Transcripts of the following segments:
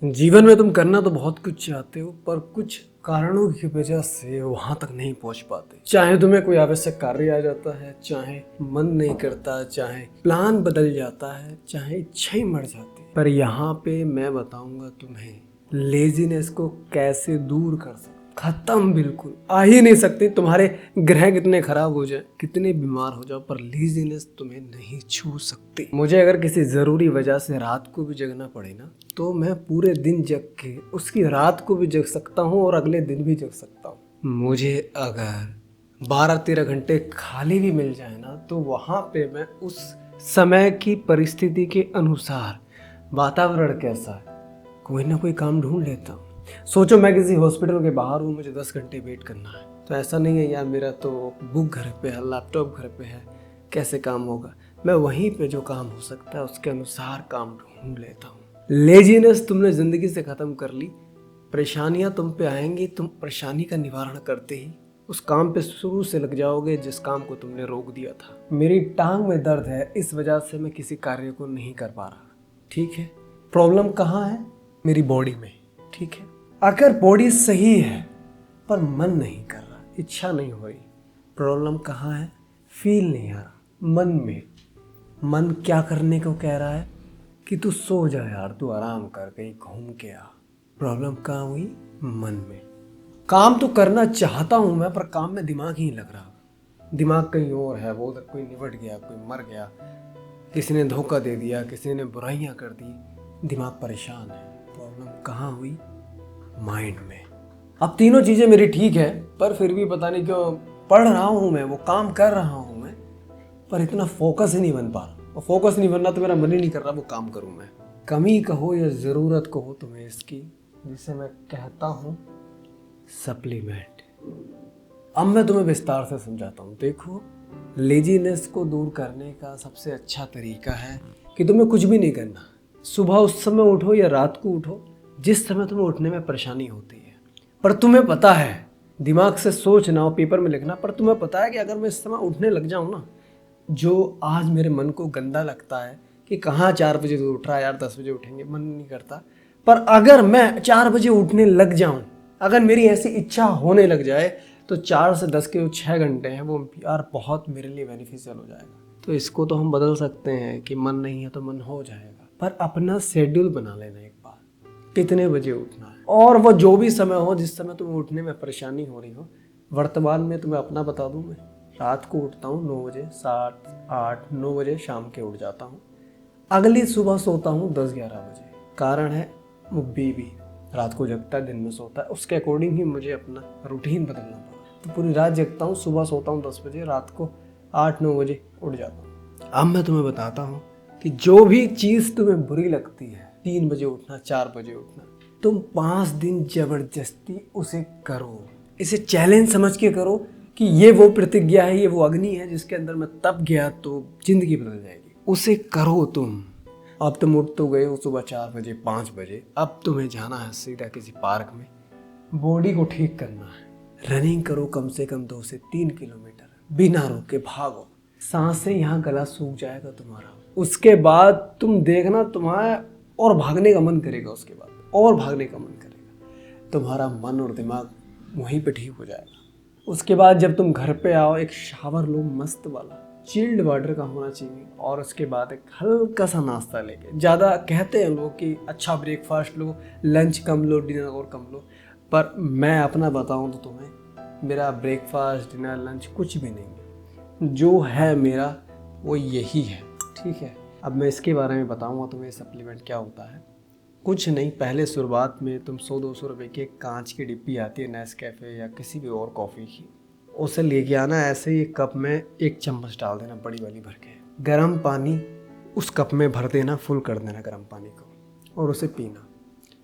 जीवन में तुम करना तो बहुत कुछ चाहते हो, पर कुछ कारणों की वजह से वहां तक नहीं पहुंच पाते। चाहे तुम्हें कोई आवश्यक कार्य आ जाता है, चाहे मन नहीं करता, चाहे प्लान बदल जाता है, चाहे इच्छा ही मर जाती है। पर यहाँ पे मैं बताऊंगा तुम्हें लेजीनेस को कैसे दूर कर सकते। खत्म, बिल्कुल आ ही नहीं सकती। तुम्हारे ग्रह कितने खराब हो जाए, कितने बीमार हो जाओ, पर लेजीनेस तुम्हें नहीं छू सकती। मुझे अगर किसी जरूरी वजह से रात को भी जगना पड़े ना, तो मैं पूरे दिन जग के उसकी रात को भी जग सकता हूँ और अगले दिन भी जग सकता हूँ। मुझे अगर 12-13 घंटे खाली भी मिल जाए ना, तो वहाँ पे मैं उस समय की परिस्थिति के अनुसार, वातावरण कैसा है, कोई ना कोई काम ढूंढ लेता हूँ। सोचो मैं किसी हॉस्पिटल के बाहर हूँ, मुझे 10 घंटे वेट करना है, तो ऐसा नहीं है यार मेरा तो बुक घर पे है, लैपटॉप घर पे है, कैसे काम होगा। मैं वहीं पे जो काम हो सकता है उसके अनुसार काम ढूंढ लेता हूँ। लेजीनेस तुमने ज़िंदगी से ख़त्म कर ली। परेशानियाँ तुम पे आएंगी, तुम परेशानी का निवारण करते ही उस काम पे शुरू से लग जाओगे जिस काम को तुमने रोक दिया था। मेरी टांग में दर्द है, इस वजह से मैं किसी कार्य को नहीं कर पा रहा। ठीक है, प्रॉब्लम कहाँ है? मेरी बॉडी में। ठीक है, अगर बॉडी सही है पर मन नहीं कर रहा, इच्छा नहीं हो रही, प्रॉब्लम कहाँ है? फील नहीं आ रहा, मन में। मन क्या करने को कह रहा है कि तू सो जा यार, तू आराम कर, कहीं घूम के आ। प्रॉब्लम कहाँ हुई? मन में। काम तो करना चाहता हूँ मैं, पर काम में दिमाग ही नहीं लग रहा। दिमाग कहीं और है, वो उधर कोई निपट गया, कोई मर गया, किसी ने धोखा दे दिया, किसी ने बुराइयां कर दी, दिमाग परेशान है। प्रॉब्लम कहाँ हुई? माइंड में। अब तीनों चीज़ें मेरी ठीक है, पर फिर भी पता नहीं क्यों पढ़ रहा हूँ मैं, वो काम कर रहा हूँ मैं, पर इतना फोकस ही नहीं बन पा रहा। और फोकस नहीं बनना तो मेरा मन ही नहीं कर रहा वो काम करूँ मैं। कमी कहो या ज़रूरत कहो तुम्हें इसकी, जिसे मैं कहता हूँ सप्लीमेंट। अब मैं तुम्हें विस्तार से समझाता हूँ। देखो, लेजीनेस को दूर करने का सबसे अच्छा तरीका है कि तुम्हें कुछ भी नहीं करना। सुबह उस समय उठो या रात को उठो जिस समय तुम्हें उठने में परेशानी होती है, पर तुम्हें पता है, दिमाग से सोचना और पेपर में लिखना, पर तुम्हें पता है कि अगर मैं इस समय उठने लग जाऊँ ना, जो आज मेरे मन को गंदा लगता है कि कहाँ 4 बजे तो उठ रहा है यार, 10 बजे उठेंगे, मन नहीं करता, पर अगर मैं 4 बजे उठने लग जाऊँ, अगर मेरी ऐसी इच्छा होने लग जाए, तो 4 से 10 के जो 6 घंटे हैं वो यार बहुत मेरे लिए बेनिफिशियल हो जाएगा। तो इसको तो हम बदल सकते हैं कि मन नहीं है तो मन हो जाएगा, पर अपना शेड्यूल बना लेना एक बार, कितने बजे उठना है। और वो जो भी समय हो जिस समय तुम्हें उठने में परेशानी हो रही हो, वर्तमान में तुम्हें अपना बता दूं, मैं रात को उठता हूँ 9 बजे, 7, 8, 9 बजे शाम के उठ जाता हूँ। अगली सुबह सोता हूँ 10-11 बजे। कारण है वो बेबी रात को जगता है, दिन में सोता है, उसके अकॉर्डिंग ही मुझे अपना रूटीन बदलना पड़ा। तो पूरी रात जगता हूँ, सुबह सोता हूँ 10 बजे, रात को 8-9 बजे उठ जाता हूँ। अब मैं तुम्हें बताता हूँ कि जो भी चीज़ तुम्हें बुरी लगती है, 3 बजे उठना, 4 बजे उठना, तुम 5 दिन जबरदस्ती उसे करो। इसे चैलेंज समझ के करो कि ये वो प्रतिज्ञा है, ये वो अग्नि है जिसके अंदर मैं तप गया तो जिंदगी बदल जाएगी। उसे करो तुम। अब तुम उठ तो गए हो सुबह 4 बजे, 5 बजे, अब तुम्हें जाना है सीधा किसी पार्क में, बॉडी को ठीक करना है। रनिंग करो कम से कम 2 से 3 किलोमीटर, बिना रुके भागो। सांसें यहाँ गला सूख जाएगा तुम्हारा। उसके बाद तुम देखना, तुम्हारा और भागने का मन करेगा, उसके बाद और भागने का मन करेगा, तुम्हारा मन और दिमाग वहीं पे ठीक हो जाएगा। उसके बाद जब तुम घर पे आओ, एक शावर लो मस्त वाला, चिल्ड वाटर का होना चाहिए, और उसके बाद एक हल्का सा नाश्ता लेके, ज़्यादा कहते हैं लोग कि अच्छा ब्रेकफास्ट लो, लंच कम लो, डिनर और कम लो, पर मैं अपना बताऊं तो तुम्हें, मेरा ब्रेकफास्ट डिनर लंच कुछ भी नहीं है। जो है मेरा वो यही है। ठीक है, अब मैं इसके बारे में बताऊंगा तुम्हें सप्लीमेंट क्या होता है। कुछ नहीं, पहले शुरुआत में तुम 100-200 रुपये की एक कांच की डिब्बी आती है नेस्कैफे या किसी भी और कॉफ़ी की, उसे लेके आना। ऐसे ही कप में 1 चम्मच डाल देना, बड़ी वाली भर के। गर्म पानी उस कप में भर देना, फुल कर देना गर्म पानी को, और उसे पीना।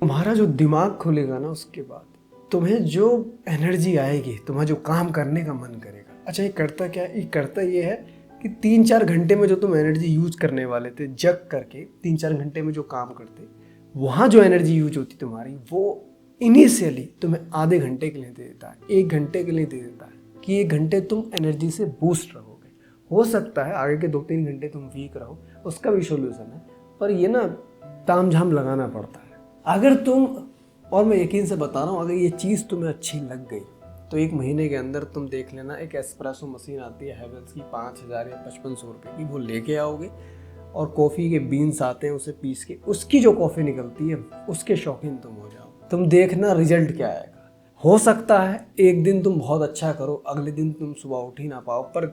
तुम्हारा जो दिमाग खुलेगा ना, उसके बाद तुम्हें जो एनर्जी आएगी, तुम्हें जो काम करने का मन करेगा। अच्छा, ये करता क्या है? ये करता ये है कि 3-4 घंटे में जो तुम एनर्जी यूज करने वाले थे जग करके, 3-4 घंटे में जो काम करते, वहाँ जो एनर्जी यूज होती तुम्हारी, वो इनिशियली तुम्हें आधे घंटे के लिए दे देता है, 1 घंटे के लिए दे देता है, कि 1 घंटे तुम एनर्जी से बूस्ट रहोगे। हो सकता है आगे के 2-3 घंटे तुम वीक रहो, उसका भी सोल्यूशन है, पर ये ना ताम झाम लगाना पड़ता है। अगर तुम, और मैं यकीन से बता रहा हूँ, अगर ये चीज़ तुम्हें अच्छी लग गई तो 1 महीने के अंदर तुम देख लेना, एक एस्प्रेसो मशीन आती है हैवेल्स की 5,000 या 5500 रुपये की, वो लेके आओगे और कॉफ़ी के बीन्स आते हैं, उसे पीस के उसकी जो कॉफ़ी निकलती है उसके शौकीन तुम हो जाओ। तुम देखना रिजल्ट क्या आएगा। हो सकता है एक दिन तुम बहुत अच्छा करो, अगले दिन तुम सुबह उठ ही ना पाओ, पर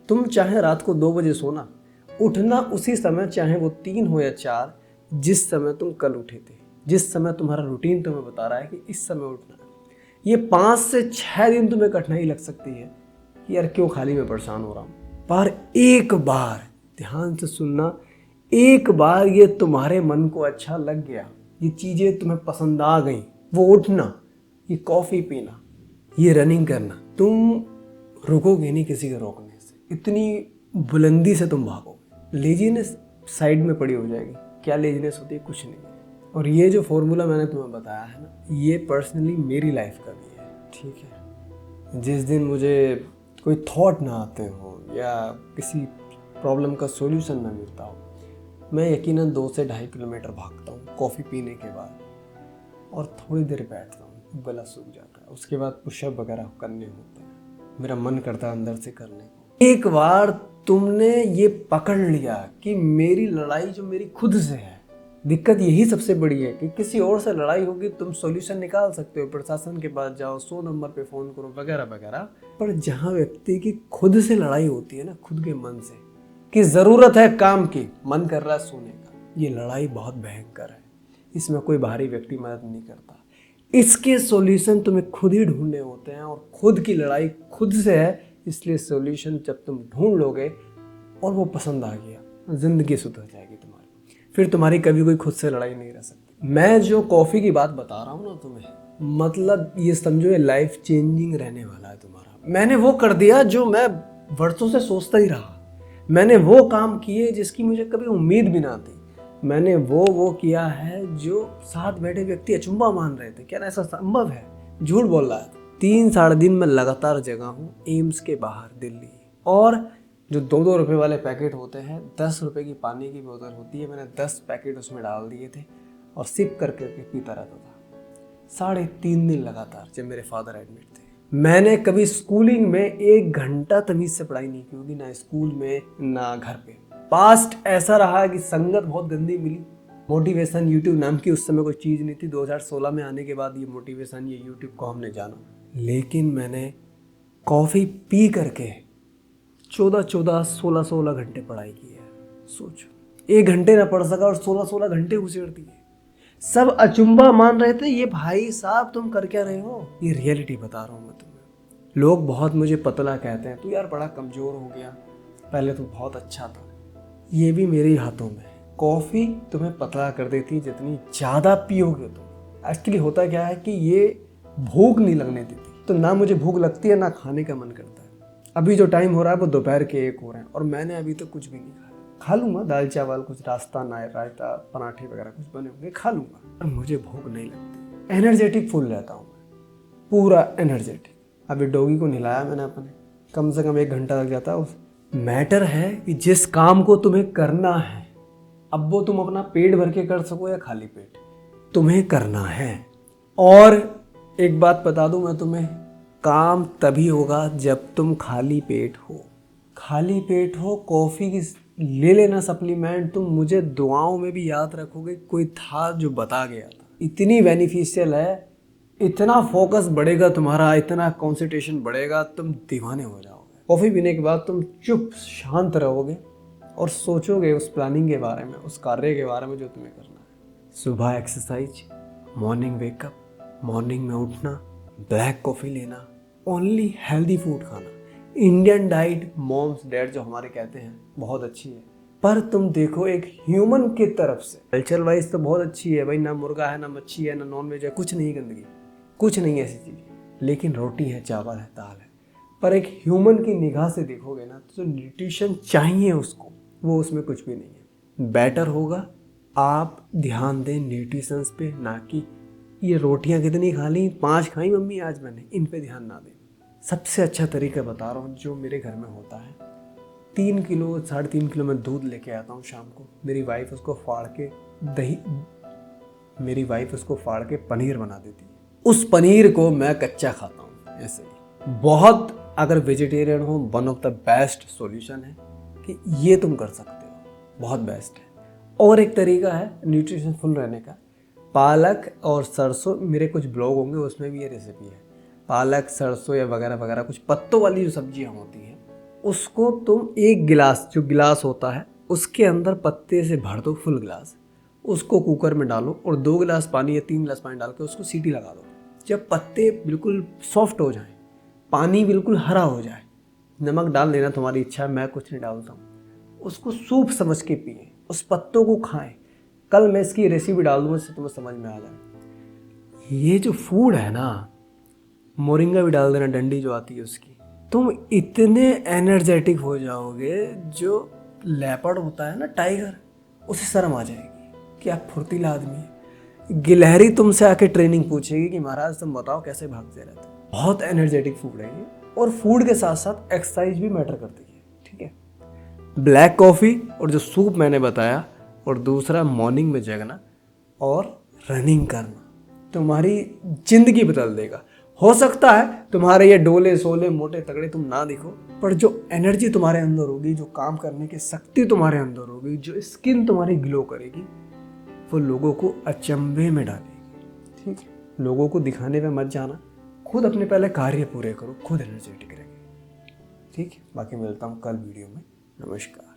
तुम चाहे रात को 2 बजे सोना, उठना उसी समय, चाहे वो 3 हो या 4, जिस समय तुम कल उठे थे, जिस समय तुम्हारा रूटीन तुम्हें बता रहा है कि इस समय उठना है। ये 5 से 6 दिन तुम्हें कठिनाई लग सकती है कि यार क्यों खाली मैं परेशान हो रहा हूँ, पर एक बार ध्यान से सुनना, एक बार ये तुम्हारे मन को अच्छा लग गया, ये चीज़ें तुम्हें पसंद आ गई, वो उठना, ये कॉफ़ी पीना, ये रनिंग करना, तुम रुकोगे नहीं किसी के रोकने से, इतनी बुलंदी से तुम भागोगे। लेजीनेस साइड में पड़ी हो जाएगी। क्या लेजीनेस होती है? कुछ नहीं है। और ये जो फॉर्मूला मैंने तुम्हें बताया है ना, ये पर्सनली मेरी लाइफ का भी है, ठीक है। जिस दिन मुझे कोई थॉट ना आते हो या किसी प्रॉब्लम का सॉल्यूशन ना मिलता हो, मैं यकीनन 2 से 2.5 किलोमीटर भागता हूँ कॉफ़ी पीने के बाद, और थोड़ी देर बैठता हूँ, गला सूख जाता है, उसके बाद पुशअप वगैरह करने होते हैं, मेरा मन करता है अंदर से करने को। एक बार तुमने ये पकड़ लिया कि मेरी लड़ाई जो मेरी खुद से है, दिक्कत यही सबसे बड़ी है कि किसी और से लड़ाई होगी, तुम सॉल्यूशन निकाल सकते हो, प्रशासन के पास जाओ, 100 नंबर पे फ़ोन करो वगैरह वगैरह, पर जहाँ व्यक्ति की खुद से लड़ाई होती है ना, खुद के मन से, कि ज़रूरत है काम की, मन कर रहा है सोने का, ये लड़ाई बहुत भयंकर है। इसमें कोई बाहरी व्यक्ति मदद नहीं करता, इसके सॉल्यूशन तुम्हें खुद ही ढूंढने होते हैं, और खुद की लड़ाई खुद से है, इसलिए सॉल्यूशन जब तुम ढूंढ लोगे और वो पसंद आ गया, ज़िंदगी सुधर जाएगी तुम्हारी, फिर तुम्हारी कभी कोई खुद से लड़ाई नहीं रह सकती। मैं जो कॉफ़ी की बात बता रहा हूँ ना तुम्हें, मतलब ये समझो ये लाइफ चेंजिंग रहने वाला है तुम्हारा। मैंने वो कर दिया जो मैं वर्षों से सोचता ही रहा, मैंने वो काम किए जिसकी मुझे कभी उम्मीद भी ना थी, मैंने वो किया है जो साथ बैठे व्यक्ति अचंभा मान रहे थे, क्या ऐसा संभव है, झूठ बोल रहा है। 3-3.5 दिन में लगातार जगह हूँ एम्स के बाहर दिल्ली, और जो 2-2 रुपये वाले पैकेट होते हैं, 10 रुपये की पानी की बोतल होती है, मैंने 10 पैकेट उसमें डाल दिए थे और सिप करके पीता रहता था 3.5 दिन लगातार, जब मेरे फादर एडमिट थे। मैंने कभी स्कूलिंग में 1 घंटा तमीज से पढ़ाई नहीं की होगी, ना स्कूल में ना घर पे। पास्ट ऐसा रहा कि संगत बहुत गंदी मिली, मोटिवेशन यूट्यूब नाम की उस समय कोई चीज़ नहीं थी, 2016 में आने के बाद ये मोटिवेशन, ये यूट्यूब को हमने जाना। लेकिन मैंने कॉफ़ी पी करके 14-14, 16-16 घंटे पढ़ाई की है। सोचो, 1 घंटे ना पढ़ सका और 16-16 घंटे उछेड़ दिए। सब अचंभा मान रहे थे, ये भाई साहब तुम कर क्या रहे हो। ये रियलिटी बता रहा हूँ मैं तुम्हें। लोग बहुत मुझे पतला कहते हैं, तू यार बड़ा कमज़ोर हो गया, पहले तो बहुत अच्छा था। ये भी मेरे हाथों में है। कॉफ़ी तुम्हें पतला कर देती, जितनी ज़्यादा पियोगे तुम। एक्चुअली होता क्या है कि ये भूख नहीं लगने देती, तो ना मुझे भूख लगती है ना खाने का मन करता है। अभी जो टाइम हो रहा है वो दोपहर के 1 हो रहे हैं और मैंने अभी तक कुछ भी नहीं खाया। खा लूँगा दाल चावल, कुछ रास्ता रायता पराठे वगैरह कुछ बने होंगे, खा लूँगा, पर मुझे भूख नहीं लगती। एनर्जेटिक फुल रहता हूँ मैं, पूरा एनर्जेटिक। अभी डॉगी को नहलाया मैंने अपने, कम से कम 1 घंटा लग जाता है उस। मैटर है कि जिस काम को तुम्हें करना है, अब वो तुम अपना पेट भर के कर सको या खाली पेट, तुम्हें करना है। और एक बात बता दूं मैं तुम्हें, काम तभी होगा जब तुम खाली पेट हो। खाली पेट हो, कॉफ़ी की ले लेना सप्लीमेंट, तुम मुझे दुआओं में भी याद रखोगे, कोई था जो बता गया था। इतनी बेनिफिशियल है, इतना फोकस बढ़ेगा तुम्हारा, इतना कंसंट्रेशन बढ़ेगा, तुम दीवाने हो जाओगे। कॉफ़ी पीने के बाद तुम चुप शांत रहोगे और सोचोगे उस प्लानिंग के बारे में, उस कार्य के बारे में जो तुम्हें करना है। सुबह एक्सरसाइज, मॉर्निंग वेकअप, मॉर्निंग में उठना, ब्लैक कॉफ़ी लेना, ओनली हेल्दी फूड खाना। इंडियन डाइट मॉम्स डैड जो हमारे कहते हैं बहुत अच्छी है, पर तुम देखो एक ह्यूमन की तरफ से कल्चर वाइज तो बहुत अच्छी है भाई, ना मुर्गा है, ना मच्छी है, ना नॉन वेज है, कुछ नहीं गंदगी, कुछ नहीं ऐसी चीज़, लेकिन रोटी है, चावल है, दाल है। पर एक ह्यूमन की निगाह से देखोगे ना, तो न्यूट्रिशन चाहिए उसको, वो उसमें कुछ भी नहीं है। बेटर होगा आप ध्यान दें न्यूट्रिशंस पे, ना कि ये रोटियां कितनी खा ली, 5 खाई मम्मी आज मैंने, इन पे ध्यान ना दें। सबसे अच्छा तरीका बता रहा हूँ जो मेरे घर में होता है, 3 किलो 3.5 किलो मैं दूध लेके आता हूँ शाम को, मेरी वाइफ उसको फाड़ के दही मेरी वाइफ उसको फाड़ के पनीर बना देती है। उस पनीर को मैं कच्चा खाता हूँ ऐसे ही। बहुत, अगर वेजिटेरियन हो, one of the best solution है कि ये तुम कर सकते हो, बहुत बेस्ट है। और एक तरीका है न्यूट्रिशनफुल रहने का, पालक और सरसों, मेरे कुछ ब्लॉग होंगे उसमें भी ये रेसिपी है। पालक, सरसों या वगैरह वगैरह कुछ पत्तों वाली जो सब्जियां होती हैं, उसको तुम एक गिलास, जो गिलास होता है उसके अंदर पत्ते से भर दो, फुल गिलास, उसको कुकर में डालो और 2 गिलास पानी या 3 गिलास पानी डाल के उसको सीटी लगा दो। जब पत्ते बिल्कुल सॉफ्ट हो जाएं, पानी बिल्कुल हरा हो जाए, नमक डाल देना, तुम्हारी इच्छा है, मैं कुछ नहीं डालता हूँ। उसको सूप समझ के पिए, उस पत्तों को खाएं। कल मैं इसकी रेसिपी डाल दूँगा जिससे तुम्हें समझ में आ जाए। ये जो फूड है ना, मोरिंगा भी डाल देना, डंडी जो आती है उसकी, तुम इतने एनर्जेटिक हो जाओगे, जो लेपर्ड होता है ना, टाइगर, उसे शर्म आ जाएगी कि आप फुर्तीला आदमी है। गिलहरी तुमसे आके ट्रेनिंग पूछेगी कि महाराज तुम बताओ कैसे भागते रहते हो। बहुत एनर्जेटिक फूड है ये, और फूड के साथ साथ एक्सरसाइज भी मैटर करती है, ठीक है। ब्लैक कॉफ़ी और जो सूप मैंने बताया, और दूसरा मॉर्निंग में जगना और रनिंग करना तुम्हारी ज़िंदगी बदल देगा। हो सकता है तुम्हारे ये डोले सोले मोटे तगड़े तुम ना दिखो, पर जो एनर्जी तुम्हारे अंदर होगी, जो काम करने की शक्ति तुम्हारे अंदर होगी, जो स्किन तुम्हारी ग्लो करेगी, वो लोगों को अचंभे में डालेगी, ठीक है। लोगों को दिखाने में मत जाना, खुद अपने पहले कार्य पूरे करो, खुद एनर्जेटिक रहे, ठीक है। बाकी मिलता हूँ कल वीडियो में। नमस्कार।